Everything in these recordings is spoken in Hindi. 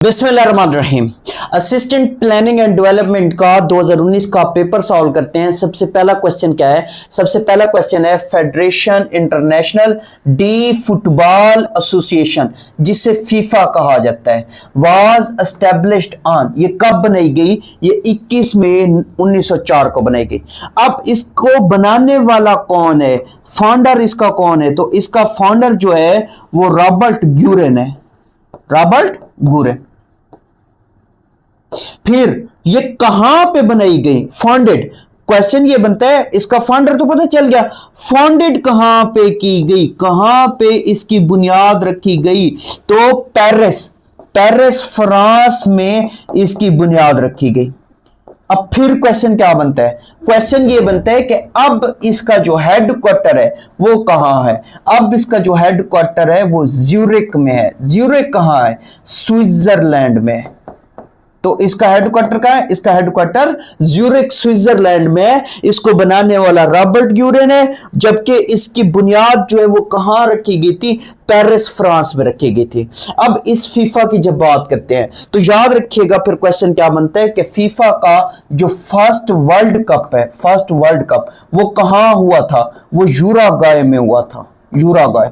बिस्मिल्लाहिर्रहमानिर्रहीम। असिस्टेंट प्लानिंग एंड डेवलपमेंट का 2019 का पेपर सॉल्व करते हैं। सबसे पहला क्वेश्चन क्या है? सबसे पहला क्वेश्चन है federation international D football association, जिसे फीफा कहा जाता है, वाज एस्टेब्लिश्ड ऑन, ये कब बनाई गई? ये 21 मई 1904 को बनाई गई। अब इसको बनाने वाला कौन है? फाउंडर इसका कौन है? तो इसका फाउंडर जो है वो रॉबर्ट ग्यूरेन है, रॉबर्ट ग्यूरेन। फिर ये कहां पे बनाई गई? फाउंडेड। क्वेश्चन ये बनता है, इसका फाउंडर तो पता चल गया, फाउंडेड कहां पे की गई, कहां पे इसकी बुनियाद रखी गई? तो पेरिस, पेरिस फ्रांस में इसकी बुनियाद रखी गई। अब फिर क्वेश्चन क्या बनता है? क्वेश्चन ये बनता है कि अब इसका जो हेडक्वार्टर है वो कहां है? अब इसका जो हेडक्वार्टर है वो ज्यूरिक में है। ज्यूरिक कहां है? स्विट्जरलैंड में है। तो इसका हेडक्वार्टर कहां है? इसका हेडक्वार्टर ज्यूरिक स्विट्जरलैंड में है। इसको बनाने वाला रॉबर्ट ग्यूरेन है, जबकि इसकी बुनियाद जो है वो कहां रखी गई थी? पेरिस फ्रांस में रखी गई थी। अब इस फीफा की जब बात करते हैं तो याद रखिएगा फिर क्वेश्चन क्या बनता है कि फीफा का जो फर्स्ट वर्ल्ड कप है, फर्स्ट वर्ल्ड कप वो कहां हुआ था? वो यूरुग्वे में हुआ था। यूरुग्वे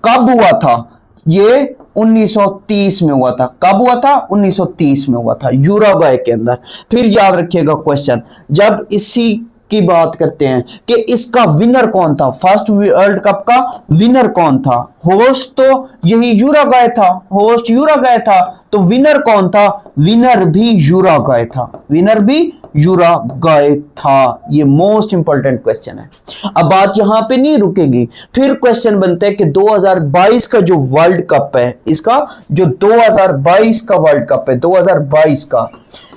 कब हुआ था? ये 1930 में हुआ था। कब हुआ था? 1930 में हुआ था, यूरुग्वे के अंदर। फिर याद रखिएगा क्वेश्चन, जब इसी की बात करते हैं कि इसका विनर कौन था, फर्स्ट वर्ल्ड कप का विनर कौन था? होस्ट तो यही यूरुग्वे था, होस्ट यूरुग्वे था, तो विनर कौन था? विनर भी यूरुग्वे था, विनर भी यूरुग्वे था। ये मोस्ट इंपॉर्टेंट क्वेश्चन है। अब बात यहां पे नहीं रुकेगी, फिर क्वेश्चन बनता है कि 2022 का जो वर्ल्ड कप है, इसका जो 2022 का वर्ल्ड कप है, 2022 का,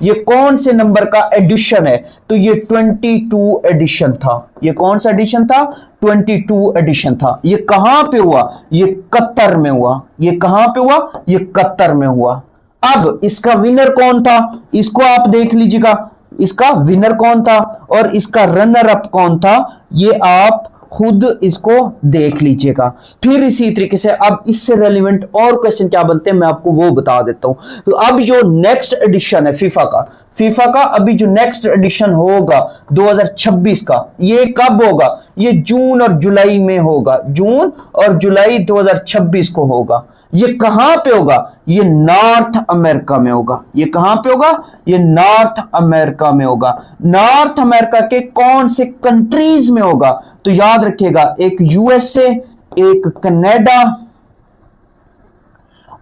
ये कौन से नंबर का एडिशन है? तो ये 22 एडिशन था। ये कौन सा एडिशन था? 22 एडिशन था। ये कहां पे हुआ? ये कतर में हुआ। ये कहां पे हुआ? ये कतर में हुआ। अब इसका विनर कौन था? इसको आप देख लीजिएगा, इसका विनर कौन था और इसका रनर अप कौन था, ये आप खुद इसको देख लीजिएगा। फिर इसी तरीके से अब इससे रेलिवेंट और क्वेश्चन क्या बनते हैं मैं आपको वो बता देता हूं। तो अब जो नेक्स्ट एडिशन है फीफा का अभी जो नेक्स्ट एडिशन होगा 2026 का, ये कब होगा? ये जून और जुलाई में होगा, जून और जुलाई 2026 को होगा। ये कहां पे होगा? ये नॉर्थ अमेरिका में होगा। ये कहां पे होगा? ये नॉर्थ अमेरिका में होगा। नॉर्थ अमेरिका के कौन से कंट्रीज में होगा? तो याद रखिएगा, एक यूएसए, एक कनाडा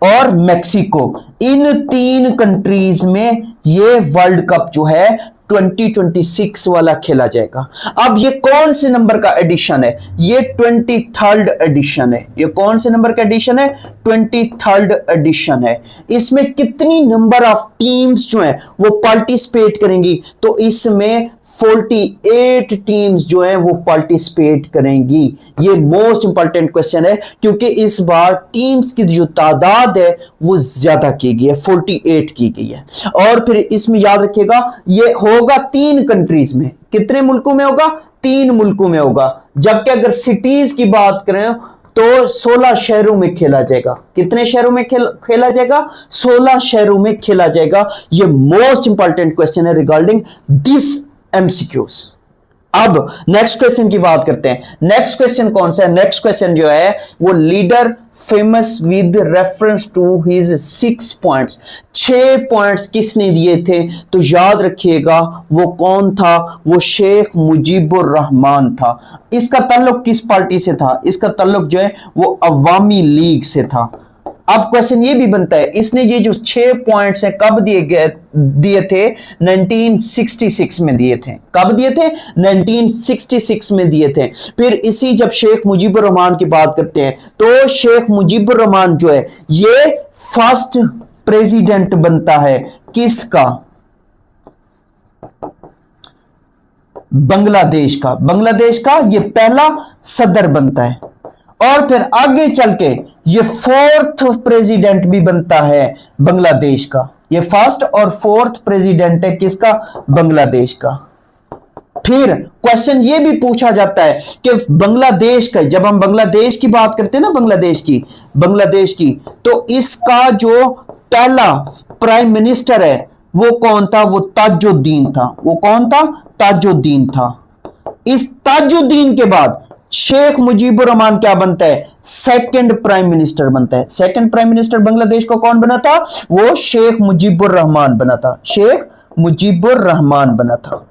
और मेक्सिको। इन 3 कंट्रीज में ये वर्ल्ड कप जो है 2026 वाला खेला जाएगा। अब ये कौन से नंबर का एडिशन है? ये 23rd एडिशन है। ये कौन से नंबर का एडिशन है? 23rd एडिशन है। इसमें कितनी नंबर ऑफ टीम्स जो है वो पार्टिसिपेट करेंगी? तो इसमें 48 टीम्स जो है वो पार्टिसिपेट करेंगी। ये मोस्ट इंपॉर्टेंट क्वेश्चन है, क्योंकि इस बार टीम्स की जो तादाद है वो ज्यादा की गई है, 48 की गई है। और फिर इसमें याद रखिएगा, ये होगा 3 कंट्रीज में। कितने मुल्कों में होगा? 3 मुल्कों में होगा। जबकि अगर सिटीज की बात करें तो 16 शहरों में खेला जाएगा। कितने शहरों में खेला जाएगा? 16 शहरों में खेला जाएगा। ये मोस्ट इंपॉर्टेंट क्वेश्चन है रिगार्डिंग दिस MCQs। अब नेक्स्ट क्वेश्चन की बात करते हैं। नेक्स्ट क्वेश्चन कौन सा है? नेक्स्ट क्वेश्चन जो है वो leader famous with reference to his 6 points. 6 points किसने दिए थे? तो याद रखिएगा वो कौन था? वो शेख मुजीबुर रहमान था। इसका ताल्लुक किस पार्टी से था? इसका ताल्लुक जो है वो अवामी लीग से था। अब क्वेश्चन ये भी बनता है, इसने ये जो 6 पॉइंट्स हैं कब दिए थे? 1966 में दिए थे। कब दिए थे? 1966 में दिए थे। फिर इसी जब शेख मुजीबुर रहमान की बात करते हैं तो शेख मुजीबुर रहमान जो है ये फर्स्ट प्रेसिडेंट बनता है किसका? बांग्लादेश का। बांग्लादेश का ये पहला सदर बनता है। और फिर आगे चल के ये 4th प्रेसिडेंट भी बनता है बांग्लादेश का। ये फर्स्ट और 4th प्रेसिडेंट है किसका? बांग्लादेश का। फिर क्वेश्चन ये भी पूछा जाता है कि बांग्लादेश का, जब हम बांग्लादेश की बात करते हैं ना, बांग्लादेश की, तो इसका जो पहला प्राइम मिनिस्टर है वो कौन था? वो ताजुद्दीन था। वो कौन था? ताजुद्दीन था। इस ताजुद्दीन के बाद शेख मुजीबुर रहमान क्या बनता है? सेकंड प्राइम मिनिस्टर बनता है। सेकंड प्राइम मिनिस्टर बांग्लादेश को कौन बना था? वो शेख मुजीबुर रहमान बना था। शेख मुजीबुर रहमान बना था।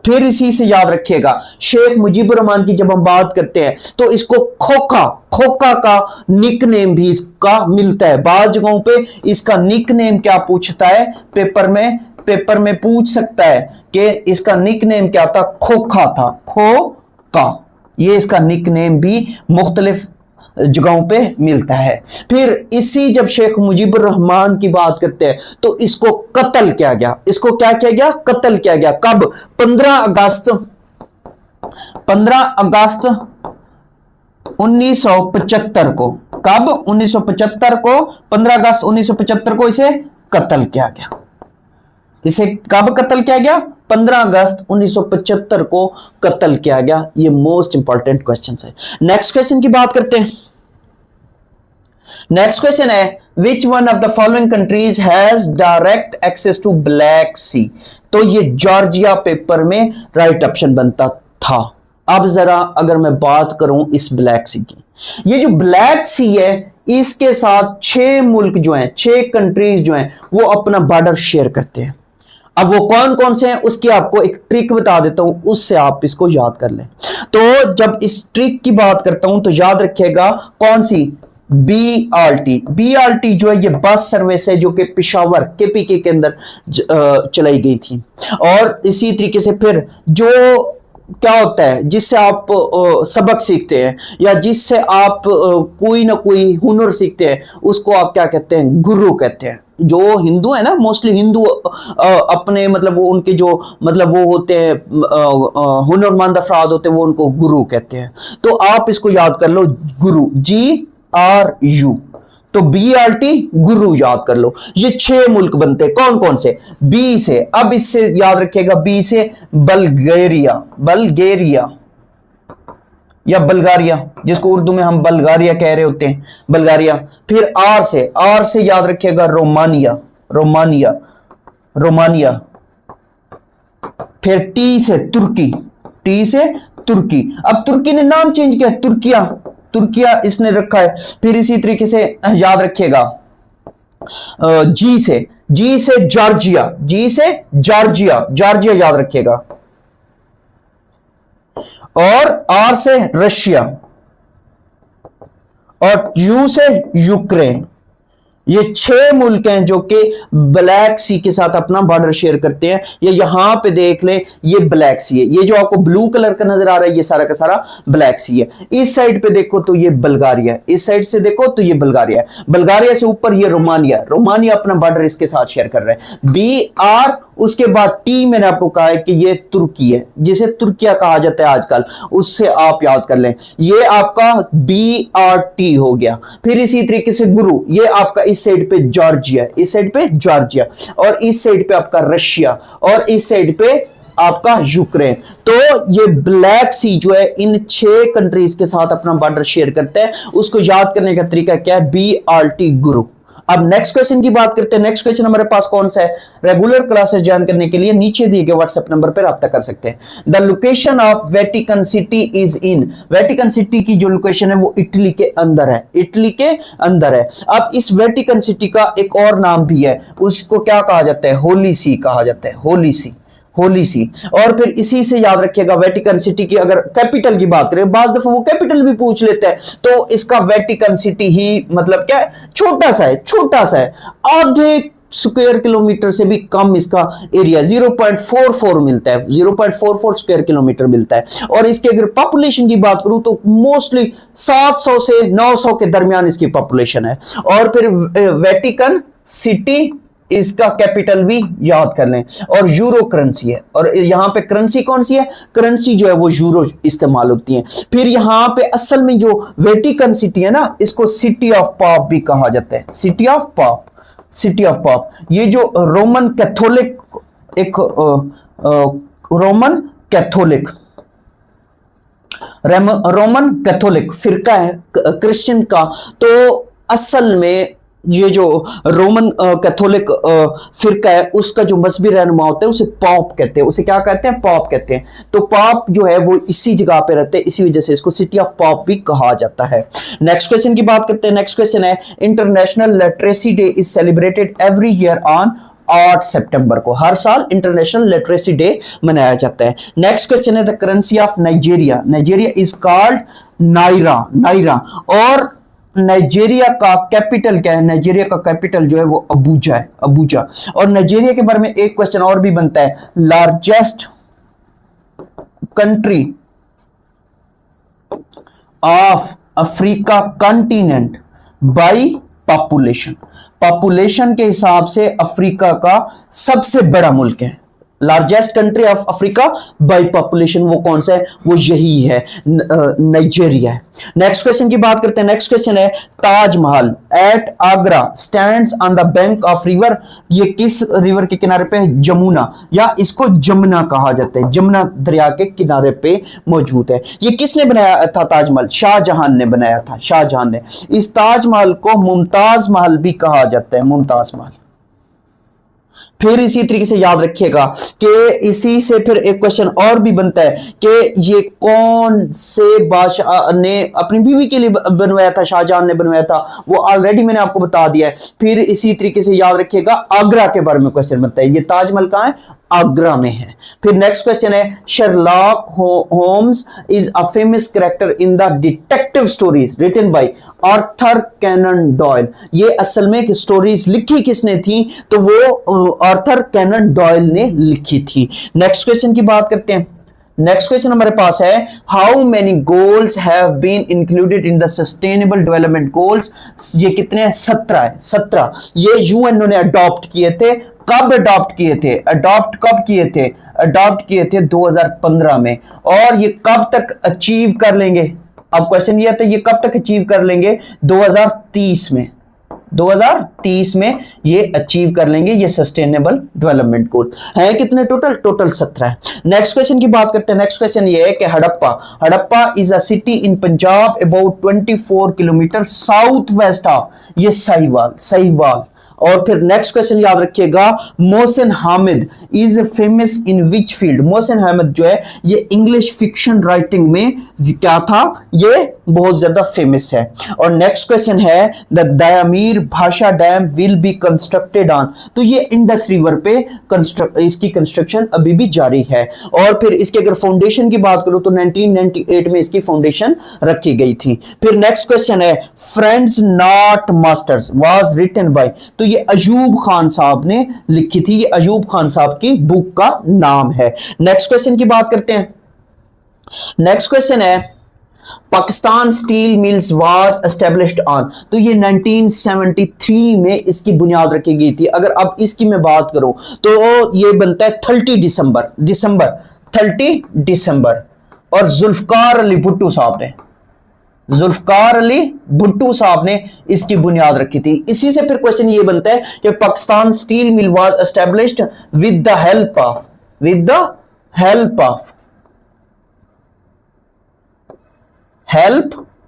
फिर इसी से याद रखिएगा, शेख मुजीबुर रहमान की जब हम बात करते हैं तो इसको खोखा का निक नेम भी इसका मिलता है। बाज़ जगहों पे इसका निक नेम क्या पूछता है, पेपर में पूछ सकता है कि इसका निक नेम क्या था? खोखा था। खोखा, ये इसका निक नेम भी मुख्तलिफ जगहों पे मिलता है। फिर इसी जब शेख मुजीबुर रहमान की बात करते हैं तो इसको कत्ल किया गया। इसको क्या किया गया? कत्ल किया गया। कब? 15 अगस्त 1975 को। कब? 1975 को, 15 अगस्त 1975 को इसे कत्ल किया गया। इसे कब कत्ल किया गया? 15 अगस्त 1975 को कत्ल किया गया। ये मोस्ट इंपॉर्टेंट क्वेश्चन है। नेक्स्ट क्वेश्चन की बात करते हैं। नेक्स्ट क्वेश्चन है, which one of the following countries has direct access to Black Sea? तो ये जॉर्जिया पेपर में राइट ऑप्शन बनता था। अब जरा अगर मैं बात करूं इस ब्लैक सी की, ये जो ब्लैक सी है इसके साथ 6 मुल्क जो हैं, 6 कंट्रीज जो हैं, वो अपना बॉर्डर शेयर करते हैं। अब वो कौन कौन से हैं उसकी आपको एक ट्रिक बता देता हूं, उससे आप इसको याद कर लें। तो जब इस ट्रिक की बात करता हूं तो याद रखिएगा कौन सी? BRT जो है ये बस सर्विस है जो कि पेशावर KPK के अंदर चलाई गई थी। और इसी तरीके से फिर जो क्या होता है जिससे आप सबक सीखते हैं या जिससे आप कोई ना कोई हुनर सीखते हैं, उसको आप क्या कहते हैं? गुरु कहते हैं। जो हिंदू है ना, मोस्टली हिंदू अपने मतलब वो उनके जो मतलब वो होते हैं हुनरमंद अफराद होते हैं, वो उनको गुरु कहते हैं। तो आप इसको याद कर लो, गुरु, GRU। तो BRT गुरु याद कर लो। ये 6 मुल्क बनते हैं। कौन कौन से? B से, अब इससे याद रखिएगा, B से बल्गेरिया या बल्गारिया, जिसको उर्दू में हम बल्गारिया कह रहे होते हैं, बल्गारिया। फिर R से याद रखिएगा रोमानिया। फिर T से तुर्की। अब तुर्की ने नाम चेंज किया, तुर्किया इसने रखा है। फिर इसी तरीके से याद रखिएगा G से जॉर्जिया याद रखिएगा। और R से रशिया और U से यूक्रेन। ये 6 मुल्क हैं जो कि ब्लैक सी के साथ अपना बॉर्डर शेयर करते हैं। ये यहां पे देख लें, ये ब्लैक सी है। ये जो आपको ब्लू कलर का नजर आ रहा है ये सारा का सारा ब्लैक सी है। इस साइड पे देखो तो ये बल्गारिया है, इस साइड से देखो तो ये बल्गारिया है। बल्गारिया से ऊपर ये रोमानिया अपना बॉर्डर इसके साथ शेयर कर रहा है। BR, उसके बाद T मैंने आपको कहा है कि ये तुर्की है, जिसे तुर्किया कहा जाता है आजकल, उससे आप याद कर लें। ये आपका BRT हो गया। फिर इसी तरीके से गुरु, ये आपका इस साइड पे जॉर्जिया, और इस साइड पे आपका रशिया, और इस साइड पे आपका यूक्रेन। तो ये ब्लैक सी जो है इन 6 कंट्रीज के साथ अपना बॉर्डर शेयर करता है। उसको याद करने का तरीका क्या है? BRT गुरु। अब नेक्स्ट क्वेश्चन की बात करते हैं। नेक्स्ट क्वेश्चन हमारे पास कौन सा है? रेगुलर क्लासेस ज्वाइन करने के लिए नीचे दिए गए व्हाट्सएप नंबर पर रब्ता कर सकते हैं। The location of Vatican city is in. Vatican city की जो लोकेशन है वो इटली के अंदर है। अब इस वेटिकन सिटी का एक और नाम भी है, उसको क्या कहा जाता है? होली सी कहा जाता है, होली सी। और फिर इसी से याद रखिएगा वेटिकन सिटी की अगर कैपिटल की बात करें, बाज दफा वो कैपिटल भी पूछ लेते हैं, तो इसका वेटिकन सिटी ही मतलब क्या है? छोटा सा है। आधे स्क्वायर किलोमीटर से भी कम इसका एरिया 0.44 मिलता है, 0.44 स्क्वायर किलोमीटर मिलता है। और इसके अगर पॉपुलेशन की बात करूं तो मोस्टली 700 से 900 के दरमियान इसकी पॉपुलेशन है। और फिर वेटिकन सिटी इसका कैपिटल भी याद कर लें। और यूरो करेंसी है, और यहां पे करेंसी कौन सी है? करेंसी जो है वो यूरो इस्तेमाल होती है। फिर यहां पे असल में जो वेटिकन सिटी है ना, इसको सिटी ऑफ पॉप भी कहा जाता है, सिटी ऑफ पॉप। ये जो Roman Catholic Catholic, Roman Catholic फिरका है क्रिश्चियन का। तो असल में ये जो रोमन कैथोलिक फिरका है उसका जो मजहबी रहनुमा होता है उसे पॉप कहते हैं। उसे क्या कहते हैं? पॉप कहते हैं। तो पॉप जो है वो इसी जगह पे रहते हैं, इसी वजह से इसको सिटी ऑफ पॉप भी कहा जाता है। नेक्स्ट क्वेश्चन की बात करते हैं। नेक्स्ट क्वेश्चन है, international literacy day is celebrated every year on 8 सितंबर को। हर साल इंटरनेशनल लिटरेसी डे मनाया जाता है। नेक्स्ट क्वेश्चन है, the currency of Nigeria, Nigeria is called naira, naira. और नाइजीरिया का कैपिटल क्या है? नाइजीरिया का कैपिटल जो है वो अबूजा है, अबूजा। और नाइजीरिया के बारे में एक क्वेश्चन और भी बनता है, largest country of Africa continent by population, population के हिसाब से अफ्रीका का सबसे बड़ा मुल्क है। Largest country of Africa by population वो कौन सा है? वो यही है, नाइजीरिया है। नेक्स्ट क्वेश्चन की बात करते हैं। नेक्स्ट क्वेश्चन है, Taj Mahal at Agra stands on the bank of river, ये किस रिवर के किनारे पे है? जमुना, या इसको जमुना कहा जाता है, जमुना दरिया के किनारे पे मौजूद है। ये किसने बनाया था ताजमहल? शाहजहां ने बनाया था, शाहजहां ने। इस ताजमहल को मुमताज महल भी कहा जाता है, मुमताज महल। फिर इसी तरीके से याद रखिएगा कि इसी से फिर एक क्वेश्चन और भी बनता है कि ये कौन से बादशाह ने अपनी बीवी के लिए बनवाया था? शाहजहां ने बनवाया था, वो ऑलरेडी मैंने आपको बता दिया है। फिर इसी तरीके से याद रखिएगा आगरा के बारे में क्वेश्चन बनता है। ये ताजमहल कहां है? आगरा में है। फिर नेक्स्ट क्वेश्चन है, Sherlock Holmes is a famous character in the detective stories written by Arthur Conan Doyle. ये असल में स्टोरीज लिखी किसने थी? तो वो आर्थर कैनन डॉयल ने लिखी थी। नेक्स्ट क्वेश्चन की बात करते हैं। नेक्स्ट क्वेश्चन हमारे पास है, how many goals have been included in the sustainable development goals. ये कितने हैं? 17 है, 17। ये यूएनओ ने अडॉप्ट किए थे। कब अडॉप्ट किए थे? अडॉप्ट कब किए थे? अडॉप्ट किए थे 2015 में। और ये कब तक अचीव कर लेंगे? अब क्वेश्चन ये आता है, ये कब तक अचीव कर लेंगे? 2030 में, 2030 में ये अचीव कर लेंगे। ये सस्टेनेबल डेवलपमेंट गोल है कितने? टोटल 17 है। नेक्स्ट क्वेश्चन की बात करते हैं। नेक्स्ट क्वेश्चन ये है कि Harappa, Harappa is a city in Punjab about 24 kilometre south west of, ये साहिवाल, साहिवाल। और फिर नेक्स्ट क्वेश्चन याद रखिएगा, Mohsin Hamid is famous in which field. Mohsin Hamid जो है ये इंग्लिश फिक्शन राइटिंग में क्या था? ये बहुत ज्यादा फेमस है। और नेक्स्ट क्वेश्चन है, द दयामीर भाषा dam will be constructed on, तो ये इंडस रिवर पे इसकी कंस्ट्रक्शन अभी भी जारी है। और फिर इसके अगर फाउंडेशन की बात करूं तो 1998 में इसकी फाउंडेशन रखी गई थी। फिर नेक्स्ट क्वेश्चन है, friends not masters was written by, तो ये अयूब खान साहब ने लिखी थी। ये अयूब खान साहब की बुक का नाम है। नेक्स्ट क्वेश्चन की बात करते हैं। नेक्स्ट क्वेश्चन है, Pakistan steel mills was established on, तो ये 1973 में इसकी बुनियाद रखी गई थी। अगर अब इसकी मैं बात करूं तो ये बनता है 30 दिसंबर। और जुल्फकार अली भुट्टो साहब ने, जुल्फकार अली भुट्टो साहब ने इसकी बुनियाद रखी थी। इसी से फिर क्वेश्चन ये बनता है कि Pakistan steel mill was established with the help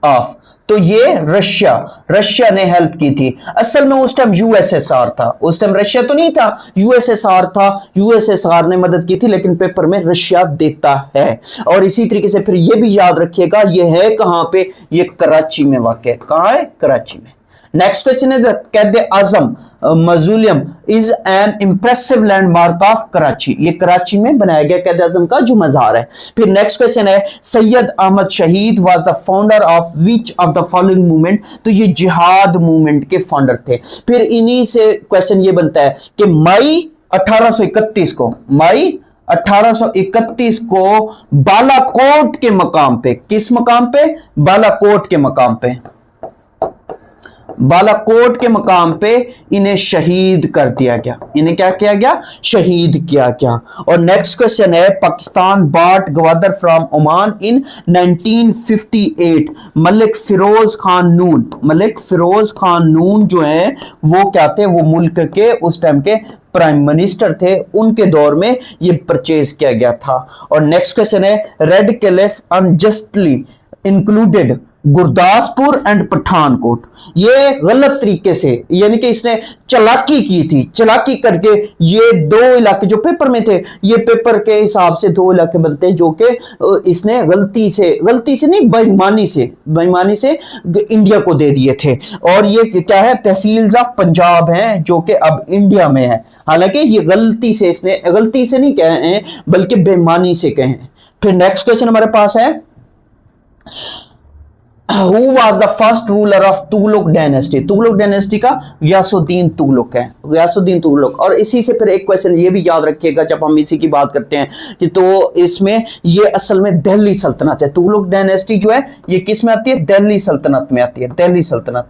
of, तो ये रशिया ने हेल्प की थी। असल में उस टाइम यूएसएसआर था, उस टाइम रशिया तो नहीं था, यूएसएसआर था। यूएसएसआर ने मदद की थी, लेकिन पेपर में रशिया देता है। और इसी तरीके से फिर ये भी याद रखिएगा, ये है कहां पे? ये कराची में वाक़ है। कहां है? कराची में। नेक्स्ट क्वेश्चन है, Quaid Azam mausoleum is an impressive landmark of Karachi, ये कराची में बनाया गया कैद आजम का जो मजार है। फिर नेक्स्ट क्वेश्चन है, सैयद अहमद शहीद was the founder of which of the following movement, तो ये जिहाद मूवमेंट के फाउंडर थे। फिर इन्हीं से क्वेश्चन ये बनता है कि मई 1831 को बालाकोट के मकाम पे, किस मकाम पे? बालाकोट के मकाम पे बालाकोट के मकाम पे इन्हें शहीद कर दिया गया। इन्हें क्या किया गया? शहीद किया गया। और नेक्स्ट क्वेश्चन है, Pakistan bought Gwadar from Oman in 1958। Malik Firoz Khan Noon, Malik Firoz Khan Noon जो है वो क्या थे? वो मुल्क के उस टाइम के प्राइम मिनिस्टर थे, उनके दौर में ये परचेज किया गया था। और नेक्स्ट क्वेश्चन है, red Cliff unjustly included Gurdaspur and Pathankot. ये गलत तरीके से, यानी कि इसने चालाकी की थी, चालाकी करके ये दो इलाके जो पेपर में थे, ये पेपर के हिसाब से दो इलाके बनते हैं जो कि इसने गलती से नहीं, बेईमानी से इंडिया को दे दिए थे। और ये क्या है? तहसील्स ऑफ पंजाब हैं जो कि अब इंडिया में है। हालांकि ये गलती से नहीं कहे हैं, बल्कि बेईमानी से कहे हैं। फिर नेक्स्ट क्वेश्चन हमारे पास है, Who was the first ruler of Tughlaq dynasty? Tughlaq dynasty का गयासुद्दीन तुगलक है, गयासुद्दीन तुगलक। और इसी से फिर एक क्वेश्चन ये भी याद रखिएगा जब हम इसी की बात करते हैं कि तो इसमें ये असल में दिल्ली सल्तनत है। तुगलक डायनेस्टी जो है ये किस में आती है? दिल्ली सल्तनत में आती है। दिल्ली सल्तनत,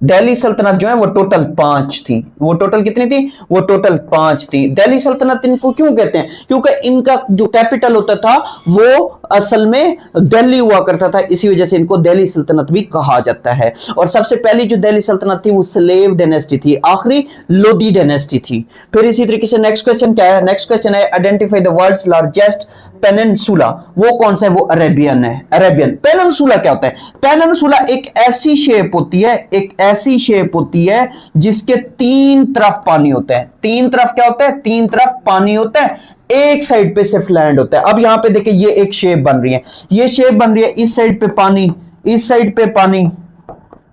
दिल्ली सल्तनत जो है वो टोटल 5 थी। वो टोटल कितनी थी? वो टोटल 5 थी। दिल्ली सल्तनत इनको क्यों कहते हैं? क्योंकि इनका जो कैपिटल होता था वो असल में दिल्ली हुआ करता था, इसी वजह से इनको दिल्ली सल्तनत भी कहा जाता है। और सबसे पहली जो दिल्ली सल्तनत थी वो स्लेव डायनेस्टी थी, आखिरी लोधी डायनेस्टी थी। फिर इसी तरीके से नेक्स्ट क्वेश्चन क्या है? नेक्स्ट क्वेश्चन है, identify the world's largest peninsula. वो कौन सा है? वो अरेबियन है, अरेबियन। पेनिनसुला क्या होता है? पेनिनसुला एक ऐसी शेप होती है जिसके 3 तरफ पानी होता है। 3 तरफ क्या होता है? 3 तरफ पानी होता है, एक साइड पे सिर्फ लैंड होता है। अब यहां पे देखिए ये एक शेप बन रही है, ये शेप बन रही है, इस साइड पे पानी, इस साइड पे पानी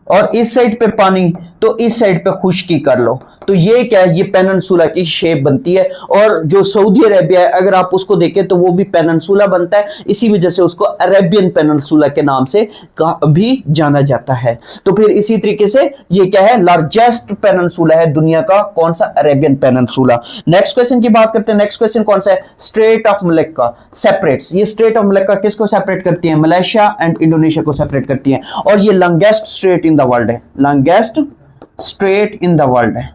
और इस साइड पे पानी, तो इस साइड पे खुश्की कर लो, तो ये क्या है? ये पेनिनसुला की शेप बनती है। और जो सऊदी अरेबिया है अगर आप उसको देखें तो वो भी पेनिनसुला बनता है, इसी वजह से उसको अरेबियन पेनिनसुला के नाम से भी जाना जाता है। तो फिर इसी तरीके से ये क्या है? लार्जेस्ट पेनिनसुला है दुनिया का, कौन सा? Arabian peninsula. नेक्स्ट क्वेश्चन की बात करते हैं। नेक्स्ट क्वेश्चन कौन सा है? Strait of Malacca separates. ये स्ट्रेट ऑफ मलक्का किसको सेपरेट करती है? मलेशिया एंड इंडोनेशिया को सेपरेट करती है। और ये longest strait in the world है, longest strait in the world है,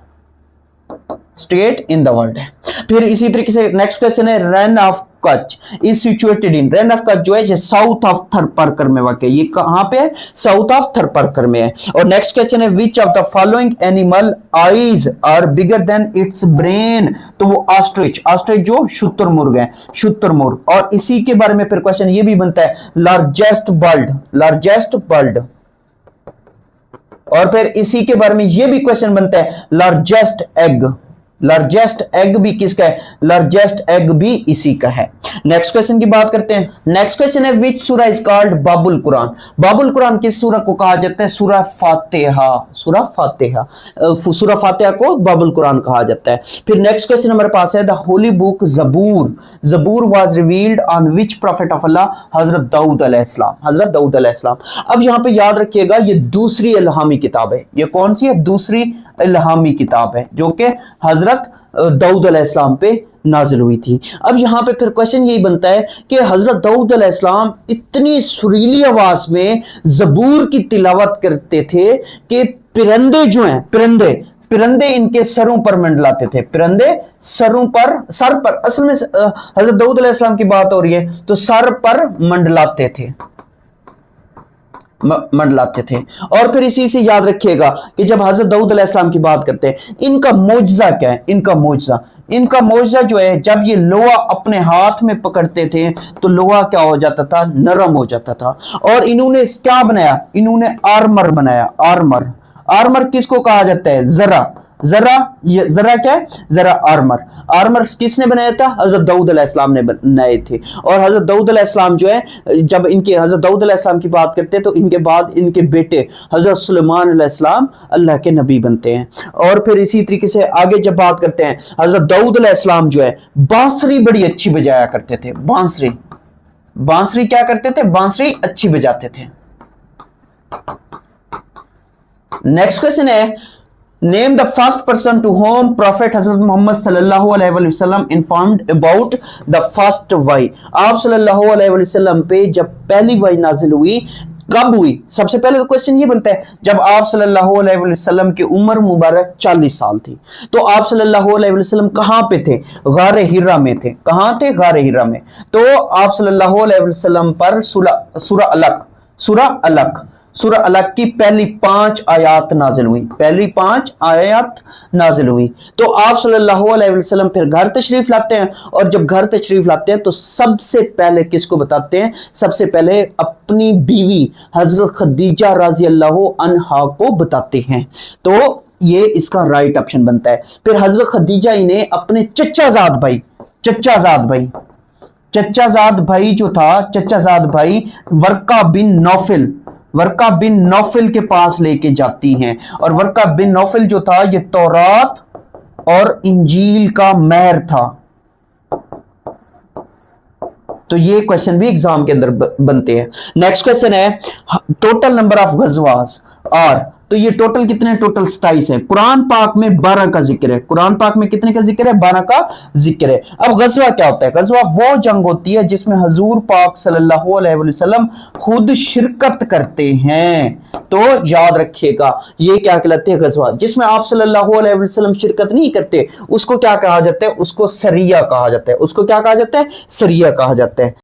स्ट्रेट इन द वर्ल्ड है। फिर इसी तरीके से नेक्स्ट क्वेश्चन है, Rann of Kutch is situated in. Rann of Kutch जो है साउथ ऑफ थरपरकर में वाक़ है। ये कहां पे है? साउथ ऑफ थरपरकर में है। और नेक्स्ट क्वेश्चन है, which of the following animal eyes are bigger than its brain? तो वो ऑस्ट्रिच, ऑस्ट्रिच जो शुतुरमुर्ग है, शुतुरमुर्ग। और इसी के बारे में फिर क्वेश्चन ये भी बनता है, लार्जेस्ट बर्ड, लार्जेस्ट बर्ड। और फिर इसी के बारे में यह भी क्वेश्चन बनता है, लार्जेस्ट एग, लार्जेस्ट एग भी किसका है? लार्जेस्ट एग भी इसी का है। नेक्स्ट क्वेश्चन की बात करते हैं। नेक्स्ट क्वेश्चन है, विच सूरा इज कॉल्ड बाबुल कुरान? बाबुल कुरान किस सूरा को कहा जाता है? सूरा फातिहा, सूरा फातिहा, सूरा फातिहा को बाबुल कुरान कहा जाता है। फिर नेक्स्ट क्वेश्चन हमारे पास है, the Holi book Zabur, Zabur was revealed on which prophet of Allah? Hazrat Dawood अलैहिस्सलाम, हजरत दाऊद अलैहिस्सलाम। अब यहां पे याद रखिएगा ये दूसरी इल्हामी किताब है। ये कौन सी है? दूसरी इल्हामी किताब है जो कि हजरत दाऊद अलैहिस्सलाम पे नाजिल हुई थी। अब यहां पे फिर क्वेश्चन यही बनता है कि हजरत दाऊद अलैहिस्सलाम इतनी सुरीली आवाज में जबूर की तिलावत करते थे कि परिंदे जो हैं, परिंदे इनके सरों पर मंडलाते थे, परिंदे सरों पर, सर पर, असल में हजरत दाऊद अलैहिस्सलाम की बात हो रही है तो सर पर मंडलाते थे, मंडलाते थे। और फिर इसी से याद रखिएगा कि जब हजरत दाऊद अलैहिस्सलाम की बात करते हैं, इनका मौजज़ा क्या है? इनका मौजज़ा जो है, जब ये लोहा अपने हाथ में पकड़ते थे तो लोहा क्या हो जाता था? नरम हो जाता था। और इन्होंने क्या बनाया? इन्होंने आर्मर बनाया, आर्मर। आर्मर किसको कहा जाता है? जरा क्या है? जरा आर्मर। आर्मर किसने बनाया था? हजरत दाऊद अलैहिस्सलाम ने बनाए थे। और हजरत दाऊद अलैहिस्सलाम जो है, जब इनके हजरत दाऊद अलैहिस्सलाम की बात करते हैं तो इनके बाद इनके बेटे हजरत सुलेमान अलैहिस्सलाम अल्लाह के नबी बनते हैं। और फिर इसी तरीके से आगे जब बात करते हैं, हजरत दाऊद अलैहिस्सलाम जो है बांसुरी बड़ी अच्छी बजाया करते थे। बांसुरी क्या करते थे? बांसुरी अच्छी बजाते थे। नेक्स्ट क्वेश्चन है, name the first person to whom prophet Hazrat Mohammad सल्लल्लाहु अलैहि वसल्लम इन्फॉर्म्ड अबाउट द फर्स्ट वही। आप सल्लल्लाहु अलैहि वसल्लम पे जब पहली वही नाजिल हुई कब हुई? सबसे पहले तो क्वेश्चन ये बनता है जब आप सल्लल्लाहु अलैहि वसल्लम की उम्र मुबारक 40 साल थी। तो आप सल्लल्लाहु अलैहि वसल्लम कहां पे थे? गारे हिरा में थे। कहां थे? गारे हिरा में। तो आप सल्लल्लाहु अलैहि वसल्लम पर सूरह अलग की पहली 5 आयत नाजिल हुई। पहली 5 आयत नाजिल हुई। तो आप सल्लल्लाहु अलैहि वसल्लम फिर घर तशरीफ लाते हैं, और जब घर तशरीफ लाते हैं तो सबसे पहले किसको बताते हैं? सबसे पहले अपनी बीवी हजरत खदीजा रजी अल्लाह अन्हा को बताते हैं। तो ये इसका राइट ऑप्शन बनता है। फिर हजरत खदीजा इन्हें अपने चचाजाद भाई जो था, चचाजाद भाई वर्का बिन नौफिल के पास लेके जाती हैं। और वर्का बिन नौफिल जो था ये तौरात और इंजील का महर था। तो ये क्वेश्चन भी एग्जाम के अंदर बनते हैं। नेक्स्ट क्वेश्चन है टोटल नंबर ऑफ गजवास और, तो ये टोटल कितने? टोटल 27 है। कुरान पाक में 12 का जिक्र है। कुरान पाक में कितने का जिक्र है? 12 का जिक्र है। अब गजवा क्या होता है? गजवा वो जंग होती है जिसमें हजूर पाक सल्लल्लाहु अलैहि वसल्लम खुद शिरकत करते हैं। तो याद रखिएगा ये क्या कहलाते हैं? गजवा। जिसमें आप सल्लल्लाहु अलैहि वसल्लम शिरकत नहीं करते उसको क्या कहा जाता है? उसको सरिया कहा जाता है। उसको क्या कहा जाता है? सरिया कहा जाता है।